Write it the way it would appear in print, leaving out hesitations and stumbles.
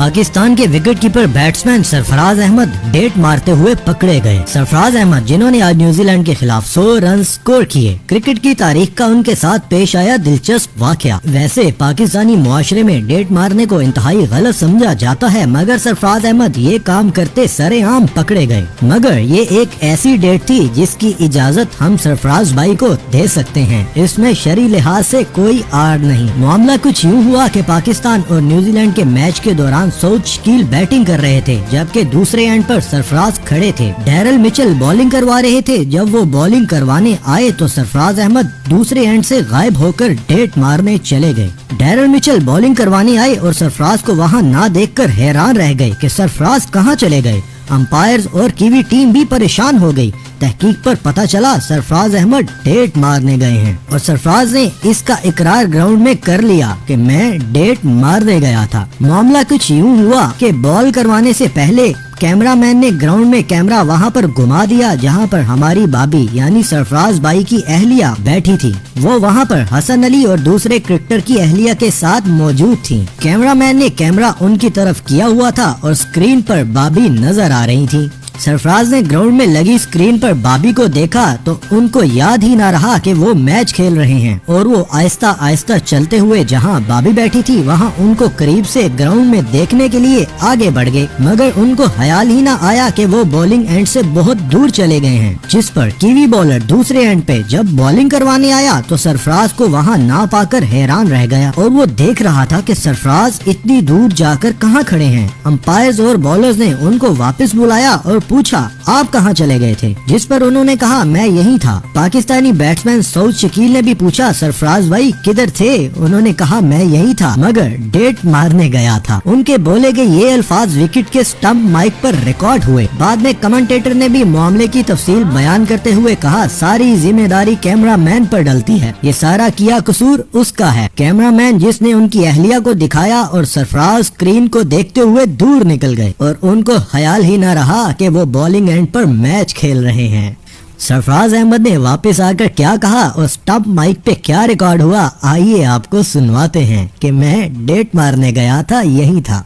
पाकिस्तान के wicket keeper batsman Sarfaraz Ahmed डेट मारते हुए पकड़े गए। सरफराज अहमद, जिन्होंने आज न्यूजीलैंड के खिलाफ 100 रन स्कोर किए, क्रिकेट की तारीख का उनके साथ पेश आया दिलचस्प वाकया। वैसे पाकिस्तानी मुआशरे में डेट मारने को इंतहाई गलत समझा जाता है, मगर सरफराज अहमद ये काम करते सरेआम पकड़े गए। मगर ये एक ऐसी डेट थी जिसकी इजाजत हम सरफराज भाई को दे सकते हैं। इसमें शरई लिहाज से कोई आड़ नहीं। मामला कुछ यूँ हुआ कि पाकिस्तान और न्यूजीलैंड के मैच के दौरान सऊद शकील बैटिंग कर रहे थे, जबकि दूसरे एंड पर सरफराज खड़े थे। डैरल मिचेल बॉलिंग करवा रहे थे। जब वो बॉलिंग करवाने आए तो सरफराज अहमद दूसरे एंड से गायब होकर डेट मारने चले गए। डैरल मिचेल बॉलिंग करवाने आए और सरफराज को वहाँ ना देखकर हैरान रह गए कि सरफराज कहाँ चले गए। अंपायर्स और कीवी टीम भी परेशान हो गई। तहकीक पर पता चला सरफराज अहमद डेट मारने गए हैं और सरफराज ने इसका इकरार ग्राउंड में कर लिया कि मैं डेट मारने गया था। मामला कुछ यूँ हुआ कि बॉल करवाने से पहले कैमरामैन ने ग्राउंड में कैमरा वहां पर घुमा दिया जहां पर हमारी भाभी यानी सरफराज भाई की अहलिया बैठी थी। वो वहां पर हसन अली और दूसरे क्रिकेटर की अहलिया के साथ मौजूद थी। कैमरामैन ने कैमरा उनकी तरफ किया हुआ था और स्क्रीन पर भाभी नजर आ रही थी। सरफराज ने ग्राउंड में लगी स्क्रीन पर भाभी को देखा तो उनको याद ही ना रहा कि वो मैच खेल रहे हैं और वो आहिस्ता आहिस्ता चलते हुए जहां भाभी बैठी थी वहां उनको करीब से ग्राउंड में देखने के लिए आगे बढ़ गए, मगर उनको ख्याल ही ना आया कि वो बॉलिंग एंड से बहुत दूर चले गए हैं। जिस पर कीवी बॉलर दूसरे एंड पे जब बॉलिंग करवाने आया तो सरफराज को वहाँ ना पाकर हैरान रह गया और वो देख रहा था कि सरफराज इतनी दूर जाकर कहाँ खड़े हैं। अंपायर्स और बॉलर्स ने उनको वापस बुलाया और पूछा आप कहां चले गए थे, जिस पर उन्होंने कहा मैं यहीं था। पाकिस्तानी बैट्समैन सऊद शकील ने भी पूछा सरफराज भाई किधर थे, उन्होंने कहा मैं यहीं था मगर डेट मारने गया था। उनके बोले गए ये अल्फाज विकेट के स्टंप माइक पर रिकॉर्ड हुए। बाद में कमेंटेटर ने भी मामले की तफसील बयान करते हुए कहा सारी जिम्मेदारी कैमरामैन पर डलती है, ये सारा किया कसूर उसका है। कैमरामैन जिसने उनकी अहलिया को दिखाया और सरफराज स्क्रीन को देखते हुए दूर निकल गए और उनको ख्याल ही न रहा कि वो बॉलिंग एंड पर मैच खेल रहे हैं। सरफराज अहमद ने वापस आकर क्या कहा और स्टंप माइक पे क्या रिकॉर्ड हुआ, आइए आपको सुनवाते हैं कि मैं डेट मारने गया था, यही था।